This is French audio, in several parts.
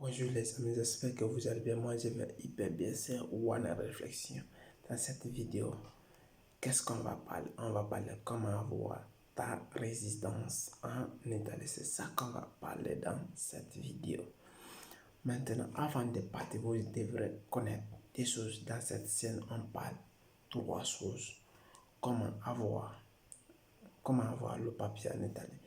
Bonjour les amis, j'espère que vous allez bien. Moi je vais hyper bien, c'est One Réflexion. Dans cette vidéo, qu'est-ce qu'on va parler? On va parler comment avoir ta résidence en Italie. C'est ça qu'on va parler dans cette vidéo. Maintenant, avant de partir, vous devrez connaître des choses. Dans cette scène, on parle trois choses. Comment avoir le papier en Italie,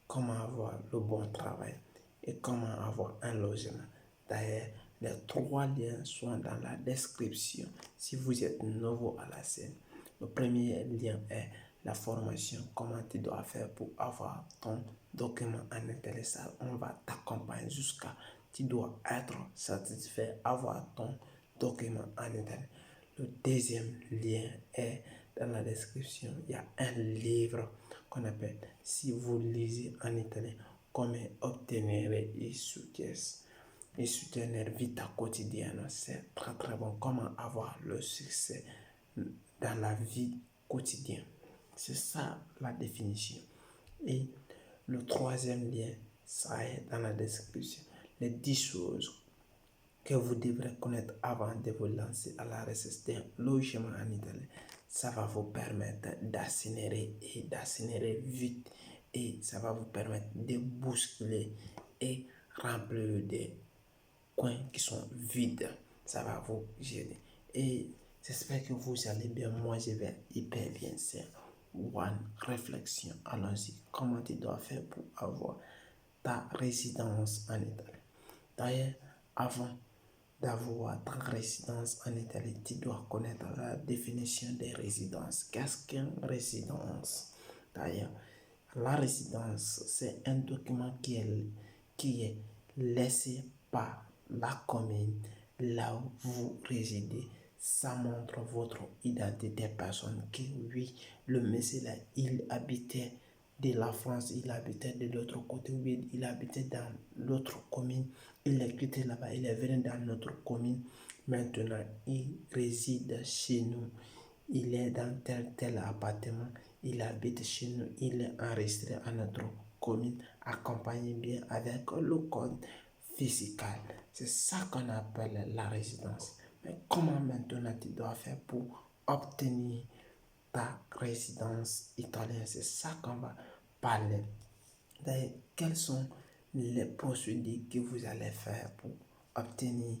comment avoir le bon travail et comment avoir un logement. D'ailleurs, les trois liens sont dans la description si vous êtes nouveau à la scène. Le premier lien est la formation, comment tu dois faire pour avoir ton document en Italie. Ça, on va t'accompagner jusqu'à tu dois être satisfait, avoir ton document en Italie. Le deuxième lien est dans la description. Il y a un livre qu'on appelle Si vous lisez en italien, comment obtenir il successo. Il soutenir vita quotidienne. C'est très très bon. Comment avoir le succès dans la vie quotidienne. C'est ça la définition. Et le troisième lien, ça est dans la description. Les 10 choses que vous devrez connaître avant de vous lancer à la recherche d'un logement en Italie. Ça va vous permettre d'accélérer et d'accélérer vite et ça va vous permettre de bousculer et remplir des coins qui sont vides. Ça va vous gêner. Et j'espère que vous allez bien. Moi, je vais hyper bien. C'est One Réflexion. Allons-y. Comment tu dois faire pour avoir ta résidence en Italie? D'ailleurs, avant d'avoir ta résidence en Italie, tu dois connaître la définition des résidences. Qu'est-ce qu'une résidence? D'ailleurs, la résidence, c'est un document qui est laissé par la commune là où vous résidez. Ça montre votre identité personnelle. Que oui, le monsieur là, il habitait de la France, il habitait de l'autre côté, oui, il habitait dans l'autre commune, il est quitté là-bas, il est venu dans notre commune, maintenant il réside chez nous, il est dans tel appartement, il habite chez nous, il est enregistré à notre commune, accompagné bien avec le code fiscal. C'est ça qu'on appelle la résidence. Mais comment maintenant tu dois faire pour obtenir ta résidence italienne? C'est ça qu'on va parler. D'ailleurs, quelles sont les procédures que vous allez faire pour obtenir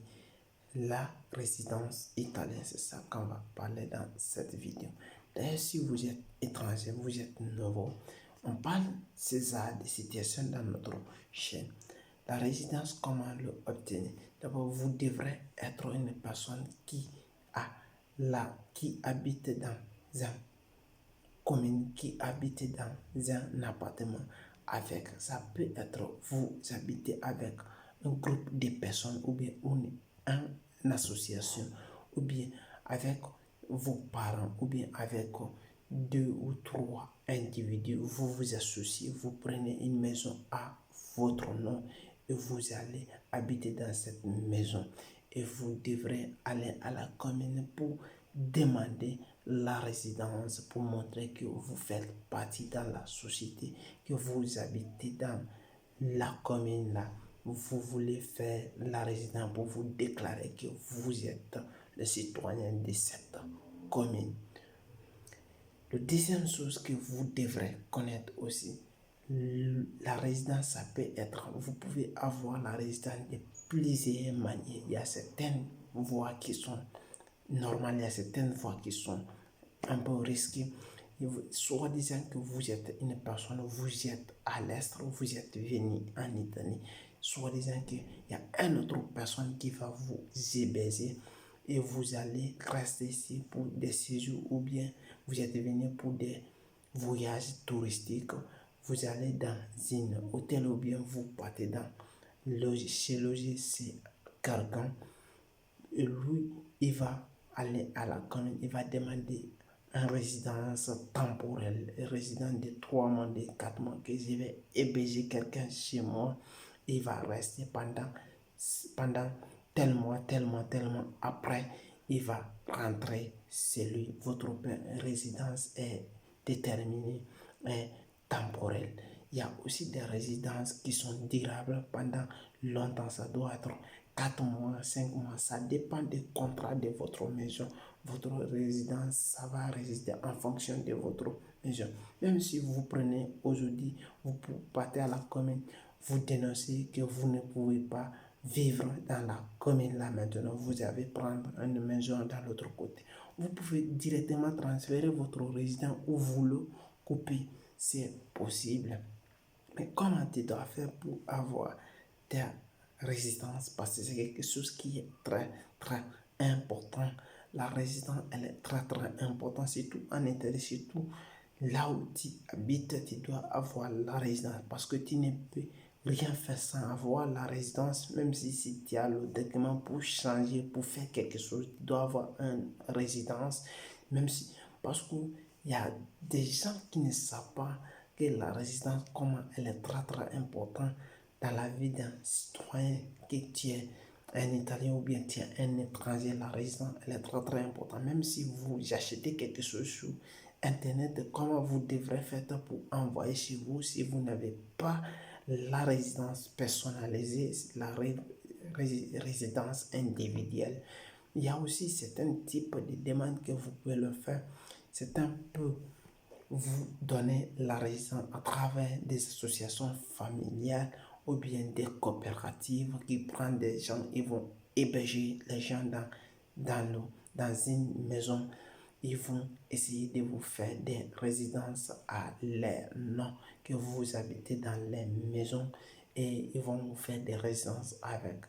la résidence italienne? C'est ça qu'on va parler dans cette vidéo. D'ailleurs, si vous êtes étranger, vous êtes nouveau, on parle de ça, des situations dans notre chaîne. La résidence, comment l'obtenir? D'abord, vous devrez être une personne qui habite dans un commune, qui habite dans un appartement avec, ça peut être vous habitez avec un groupe de personnes ou bien une association ou bien avec vos parents ou bien avec deux ou trois individus, vous vous associez, vous prenez une maison à votre nom et vous allez habiter dans cette maison et vous devrez aller à la commune pour demander la résidence pour montrer que vous faites partie dans la société, que vous habitez dans la commune là. Vous voulez faire la résidence pour vous déclarer que vous êtes le citoyen de cette commune. La deuxième chose que vous devrez connaître aussi, la résidence, ça peut être, vous pouvez avoir la résidence de plusieurs manières. Il y a certaines voies qui sont normales, il y a certaines voies qui sont un peu risquées. Soit disant que vous êtes une personne, vous êtes à l'est, vous êtes venu en Italie, soit disant qu'il y a une autre personne qui va vous héberger et vous allez rester ici pour des séjours ou bien vous êtes venu pour des voyages touristiques, vous allez dans un hôtel ou bien vous partez dans chez c'est quelqu'un et lui, il va aller à la commune, il va demander une résidence temporelle, une résidence de 3 mois, de 4 mois, que je vais héberger quelqu'un chez moi, il va rester pendant tel mois, tel mois, tel mois. Après, il va rentrer chez lui. Votre résidence est déterminée, est temporelle. il y a aussi des résidences qui sont durables pendant longtemps. Ça doit être 4 mois, 5 mois. Ça dépend des contrats de votre maison. Votre résidence, ça va résister en fonction de votre maison. Même si vous prenez aujourd'hui, vous partez à la commune, vous dénoncez que vous ne pouvez pas vivre dans la commune là maintenant, vous allez prendre une maison dans l'autre côté. Vous pouvez directement transférer votre résidence ou vous le couper. C'est possible. Mais comment tu dois faire pour avoir ta résistance? Parce que c'est quelque chose qui est très, très important. La résistance, elle est très, très importante, surtout en Italie, surtout là où tu habites, tu dois avoir la résidence parce que tu ne peux rien faire sans avoir la résidence, même si tu as le document pour changer, pour faire quelque chose, tu dois avoir une résidence, même si, parce qu'il y a des gens qui ne savent pas que la résidence, comment elle est très très importante dans la vie d'un citoyen, que tu es un Italien ou bien tu es un étranger, la résidence, elle est très très importante. Même si vous achetez quelque chose sur Internet, comment vous devrez faire pour envoyer chez vous si vous n'avez pas la résidence personnalisée, la résidence individuelle. Il y a aussi certains types de demandes que vous pouvez le faire. C'est un peu vous donner la résidence à travers des associations familiales ou bien des coopératives qui prennent des gens, ils vont héberger les gens dans une maison. Ils vont essayer de vous faire des résidences à leur nom, que vous habitez dans les maisons et ils vont vous faire des résidences avec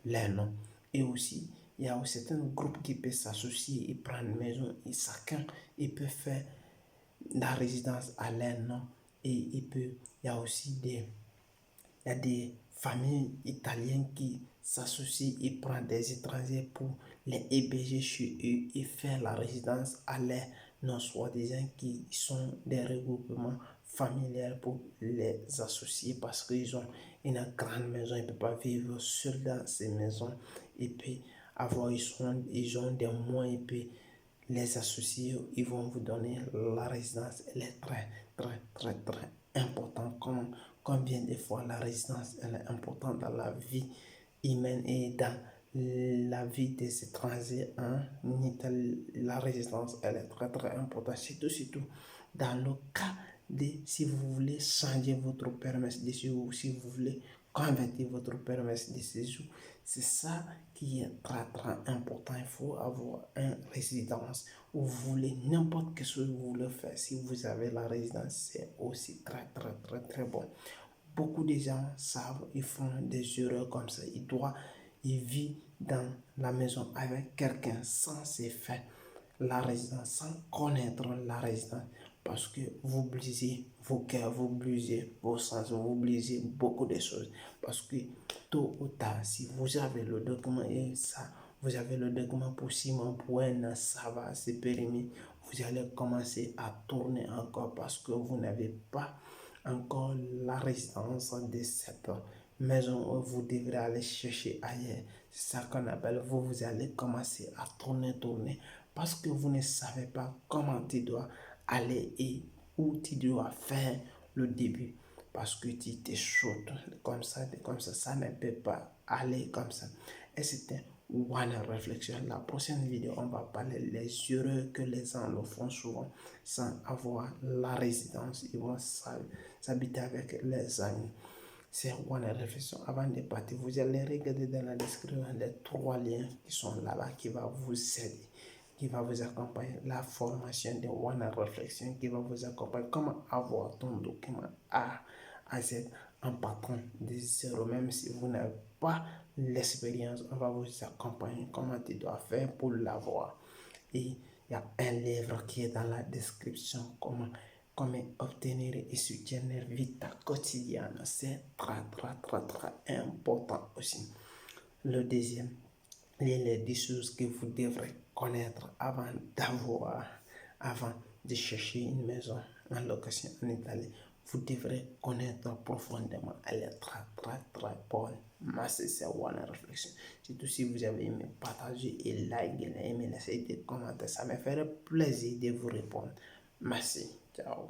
leur nom. Et aussi, il y a aussi certains groupes qui peuvent s'associer et prendre une maison et chacun il peut faire la résidence à leur nom. Et il y a aussi il y a des familles italiennes qui s'associent et prennent des étrangers pour les héberger chez eux et faire la résidence à leur nom, soi-disant qui sont des regroupements familiaux pour les associer parce qu'ils ont une grande maison, ils ne peuvent pas vivre seuls dans ces maisons et puis ils ont des moyens et puis les associés, ils vont vous donner la résidence. Elle est très, très, très, très importante. Combien de fois la résidence elle est importante dans la vie humaine et dans la vie des étrangers en Italie. La résidence, elle est très, très importante. Surtout dans le cas de si vous voulez changer votre permis de séjour ou si vous voulez convertir votre permis de séjour. C'est ça qui est très très important. Il faut avoir une résidence où vous voulez n'importe quelle chose que vous voulez faire. Si vous avez la résidence, c'est aussi très très très très bon. Beaucoup de gens savent, ils font des erreurs comme ça. Ils vivent dans la maison avec quelqu'un sans se faire la résidence, sans connaître la résidence. Parce que vous brisez vos cœurs, vous brisez vos sens, vous brisez beaucoup de choses. Parce que tôt ou tard, si vous avez le document et ça, vous avez le document pour 6 mois, pour un an, ça va se périmé. Vous allez commencer à tourner encore parce que vous n'avez pas encore la résidence de cette maison où vous devrez aller chercher ailleurs. C'est ça qu'on appelle, vous allez commencer à tourner parce que vous ne savez pas comment tu dois aller et où tu dois faire le début. Parce que tu t'échaudes comme ça ne peut pas aller comme ça. Et c'était One Réflexion. La prochaine vidéo, on va parler des erreurs que les gens le font souvent sans avoir la résidence. Ils vont s'habiter avec les amis. C'est One Réflexion. Avant de partir, vous allez regarder dans la description les 3 liens qui sont là-bas qui vont vous aider, qui va vous accompagner, la formation de One Réflexion qui va vous accompagner, comment avoir ton document A à Z en partant de zéro, même si vous n'avez pas l'expérience, on va vous accompagner comment tu dois faire pour l'avoir. Et il y a un livre qui est dans la description, comment obtenir et soutenir vita quotidienne. C'est très, très, très, très important aussi. Le deuxième, les 10 choses que vous devrez connaître avant de chercher une maison en location en Italie. Vous devrez connaître profondément. Elle est très, très, très bonne. Merci, c'est One Réflexion. Surtout si vous avez aimé, partagez et likez, aimez, laissez des commentaires. Ça me ferait plaisir de vous répondre. Merci. Ciao.